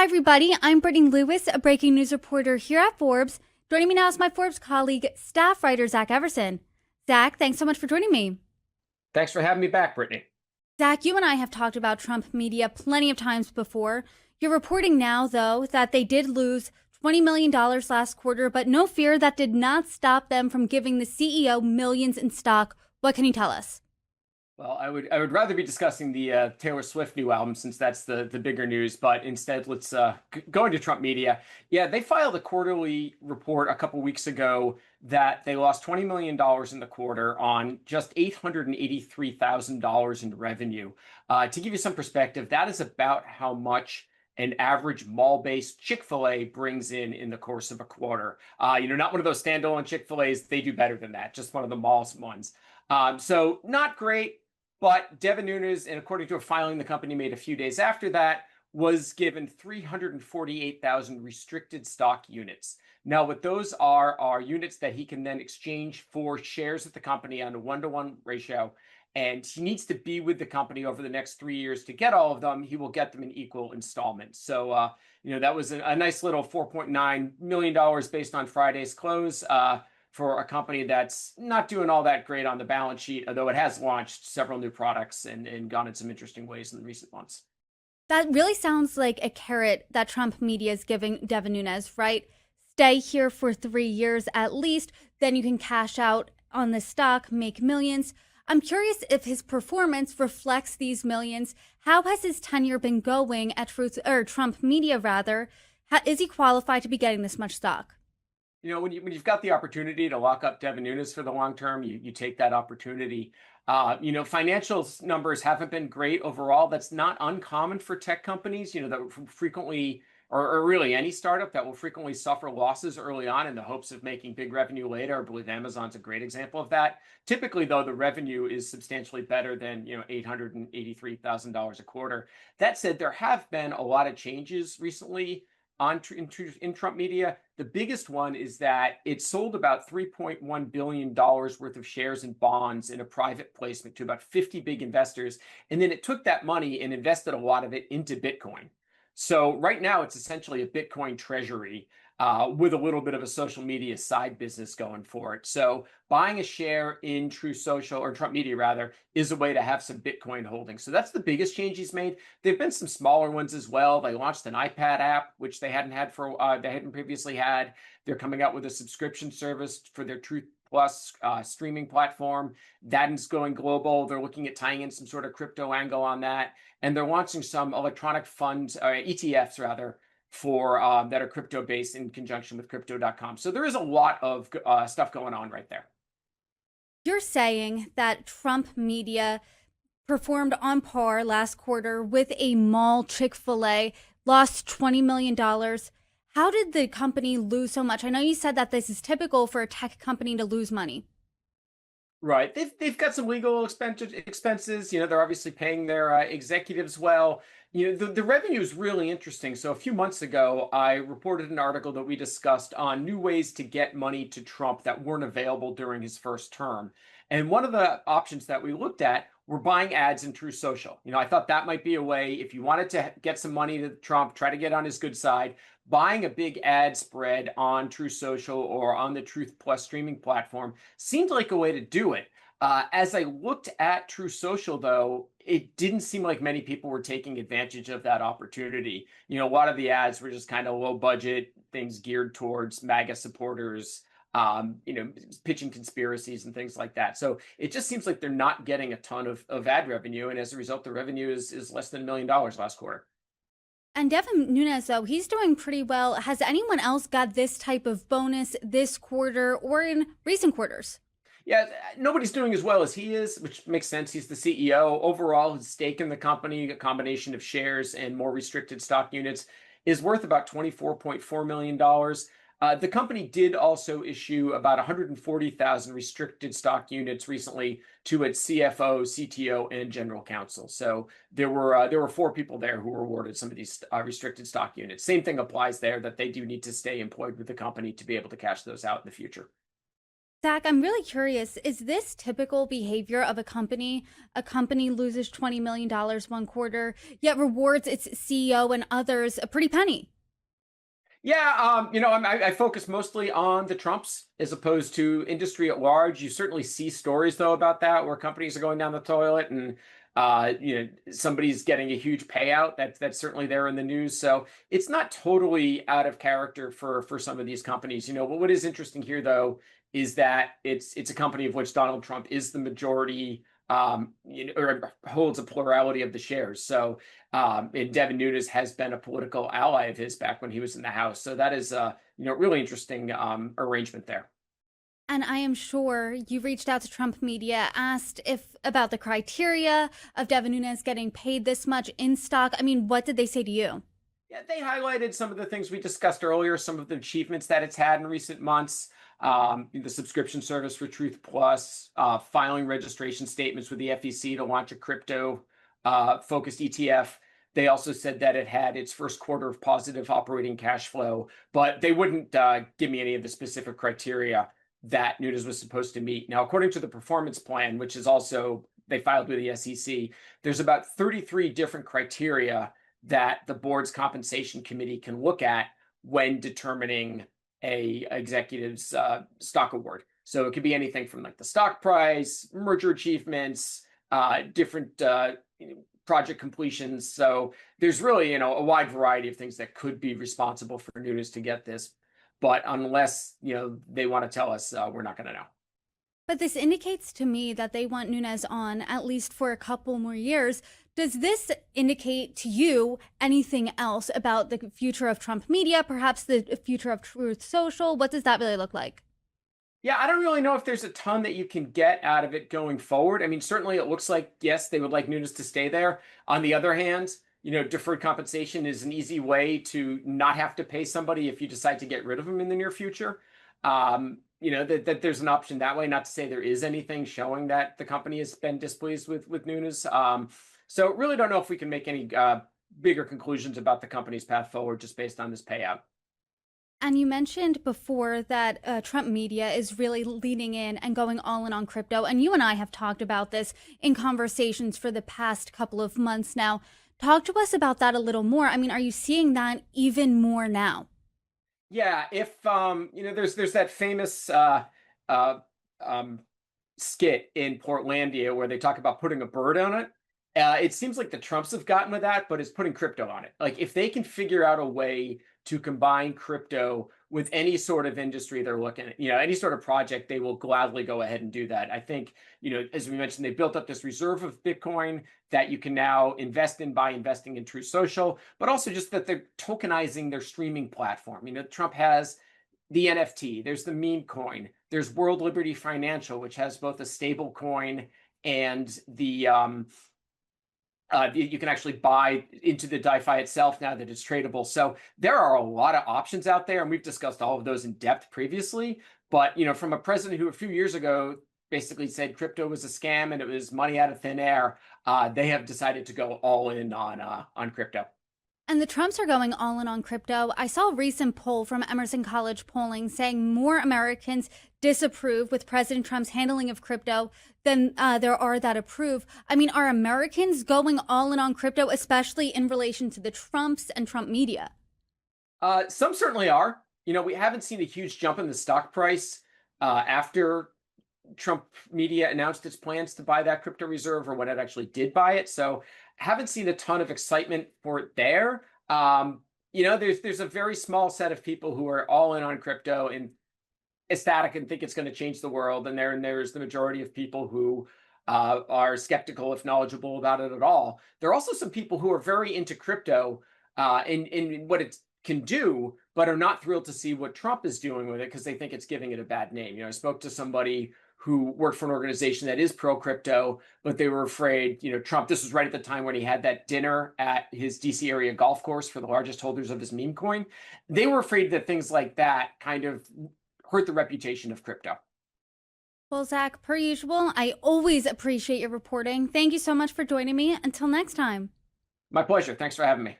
Hi, everybody. I'm Brittany Lewis, a breaking news reporter here at Forbes. Joining me now is my Forbes colleague, staff writer Zach Everson. Zach, thanks so much for joining me. Thanks for having me back, Brittany. Zach, you and I have talked about Trump media plenty of times before. You're reporting now, though, that they did lose $20 million last quarter, but no fear, that did not stop them from giving the CEO millions in stock. What can you tell us? Well, I would rather be discussing the Taylor Swift new album since that's the bigger news, but instead let's go into Trump media. Yeah, they filed a quarterly report a couple weeks ago that they lost $20 million in the quarter on just $883,000 in revenue. To give you some perspective, that is about how much an average mall-based Chick-fil-A brings in the course of a quarter. Not one of those standalone Chick-fil-A's. They do better than that. Just one of the mall's ones. So not great. But Devin Nunes, and according to a filing the company made a few days after that, was given 348,000 restricted stock units. Now, what those are units that he can then exchange for shares of the company on a 1-to-1 ratio. And he needs to be with the company over the next 3 years to get all of them. He will get them in equal installments. So, that was a nice little $4.9 million based on Friday's close. For a company that's not doing all that great on the balance sheet, although it has launched several new products and gone in some interesting ways in the recent months. That really sounds like a carrot that Trump media is giving Devin Nunes, right? Stay here for 3 years at least, then you can cash out on the stock, make millions. I'm curious if his performance reflects these millions. How has his tenure been going at Trump media rather? Is he qualified to be getting this much stock? When you've got the opportunity to lock up Devin Nunes for the long term, you take that opportunity. Financial numbers haven't been great overall. That's not uncommon for tech companies, that frequently, or really any startup that will frequently suffer losses early on in the hopes of making big revenue later. I believe Amazon's a great example of that. Typically, though, the revenue is substantially better than, $883,000 a quarter. That said, there have been a lot of changes recently in Trump media. The biggest one is that it sold about $3.1 billion worth of shares and bonds in a private placement to about 50 big investors. And then it took that money and invested a lot of it into Bitcoin. So right now it's essentially a Bitcoin treasury with a little bit of a social media side business going for it. So buying a share in True Social, or Trump Media rather, is a way to have some Bitcoin holdings. So that's the biggest change he's made. There've been some smaller ones as well. They launched an iPad app, which they hadn't previously had. They're coming out with a subscription service for their Truth Plus streaming platform. That is going global. They're looking at tying in some sort of crypto angle on that. And they're launching some electronic funds, ETFs rather, for that are crypto based in conjunction with crypto.com. So there is a lot of stuff going on right there. You're saying that Trump media performed on par last quarter with a mall Chick-fil-A, lost $20 million. How did the company lose so much? I know you said that this is typical for a tech company to lose money. Right. They've got some legal expenses. They're obviously paying their executives well. The revenue is really interesting. So a few months ago, I reported an article that we discussed on new ways to get money to Trump that weren't available during his first term. And one of the options that we looked at were buying ads in True Social. I thought that might be a way, if you wanted to get some money to Trump, try to get on his good side, buying a big ad spread on True Social or on the Truth Plus streaming platform seemed like a way to do it. As I looked at True Social, though, it didn't seem like many people were taking advantage of that opportunity. A lot of the ads were just kind of low budget things geared towards MAGA supporters, pitching conspiracies and things like that. So it just seems like they're not getting a ton of ad revenue. And as a result, the revenue is less than $1 million last quarter. And Devin Nunes, though, he's doing pretty well. Has anyone else got this type of bonus this quarter or in recent quarters? Yeah, nobody's doing as well as he is, which makes sense. He's the CEO. Overall, his stake in the company, a combination of shares and more restricted stock units, is worth about $24.4 million. The company did also issue about 140,000 restricted stock units recently to its CFO, CTO, and general counsel. So there were 4 people there who were awarded some of these restricted stock units. Same thing applies there, that they do need to stay employed with the company to be able to cash those out in the future. Zach, I'm really curious. Is this typical behavior of a company? A company loses $20 million one quarter, yet rewards its CEO and others a pretty penny. Yeah, I focus mostly on the Trumps as opposed to industry at large. You certainly see stories though about that where companies are going down the toilet and somebody's getting a huge payout. That's certainly there in the news. So it's not totally out of character for some of these companies. What is interesting here though is that it's a company of which Donald Trump is the majority, or holds a plurality of the shares. So and Devin Nunes has been a political ally of his back when he was in the House. So that is really interesting arrangement there. And I am sure you reached out to Trump media, asked if about the criteria of Devin Nunes getting paid this much in stock. I mean, what did they say to you? Yeah, they highlighted some of the things we discussed earlier, some of the achievements that it's had in recent months. The subscription service for Truth Plus, filing registration statements with the FEC to launch a crypto focused ETF. They also said that it had its first quarter of positive operating cash flow, but they wouldn't give me any of the specific criteria that Nunes was supposed to meet. Now, according to the performance plan, which is also they filed with the SEC, there's about 33 different criteria that the board's compensation committee can look at when determining a executive's stock award. So it could be anything from like the stock price, merger achievements, different project completions. So there's really a wide variety of things that could be responsible for Nunes to get this. But unless they want to tell us, we're not going to know. But this indicates to me that they want Nunes on at least for a couple more years. Does this indicate to you anything else about the future of Trump media, perhaps the future of Truth Social? What does that really look like? Yeah, I don't really know if there's a ton that you can get out of it going forward. I mean, certainly it looks like, yes, they would like Nunes to stay there. On the other hand, deferred compensation is an easy way to not have to pay somebody if you decide to get rid of them in the near future. That there's an option that way. Not to say there is anything showing that the company has been displeased with Nunes. So really don't know if we can make any bigger conclusions about the company's path forward just based on this payout. And you mentioned before that Trump media is really leaning in and going all in on crypto. And you and I have talked about this in conversations for the past couple of months now. Talk to us about that a little more. I mean, are you seeing that even more now? Yeah, if there's that famous skit in Portlandia where they talk about putting a bird on it. It seems like the Trumps have gotten with that, but it's putting crypto on it. Like if they can figure out a way to combine crypto with any sort of industry they're looking at, any sort of project, they will gladly go ahead and do that. I think, as we mentioned, they built up this reserve of Bitcoin that you can now invest in by investing in Truth Social, but also just that they're tokenizing their streaming platform. Trump has the NFT, there's the meme coin, there's World Liberty Financial, which has both a stable coin and the you can actually buy into the DeFi itself now that it's tradable. So there are a lot of options out there, and we've discussed all of those in depth previously. But from a president who a few years ago basically said crypto was a scam and it was money out of thin air, they have decided to go all in on crypto. And the Trumps are going all in on crypto. I saw a recent poll from Emerson College polling saying more Americans disapprove with President Trump's handling of crypto than there are that approve. I mean, are Americans going all in on crypto, especially in relation to the Trumps and Trump media? Some certainly are. We haven't seen a huge jump in the stock price after Trump media announced its plans to buy that crypto reserve, or when it actually did buy it. So haven't seen a ton of excitement for it there. There's a very small set of people who are all in on crypto and ecstatic and think it's going to change the world. And there's the majority of people who are skeptical, if knowledgeable about it at all. There are also some people who are very into crypto in what it can do, but are not thrilled to see what Trump is doing with it because they think it's giving it a bad name. I spoke to somebody who worked for an organization that is pro-crypto, but they were afraid, Trump, this was right at the time when he had that dinner at his DC area golf course for the largest holders of his meme coin. They were afraid that things like that kind of hurt the reputation of crypto. Well, Zach, per usual, I always appreciate your reporting. Thank you so much for joining me. Until next time. My pleasure. Thanks for having me.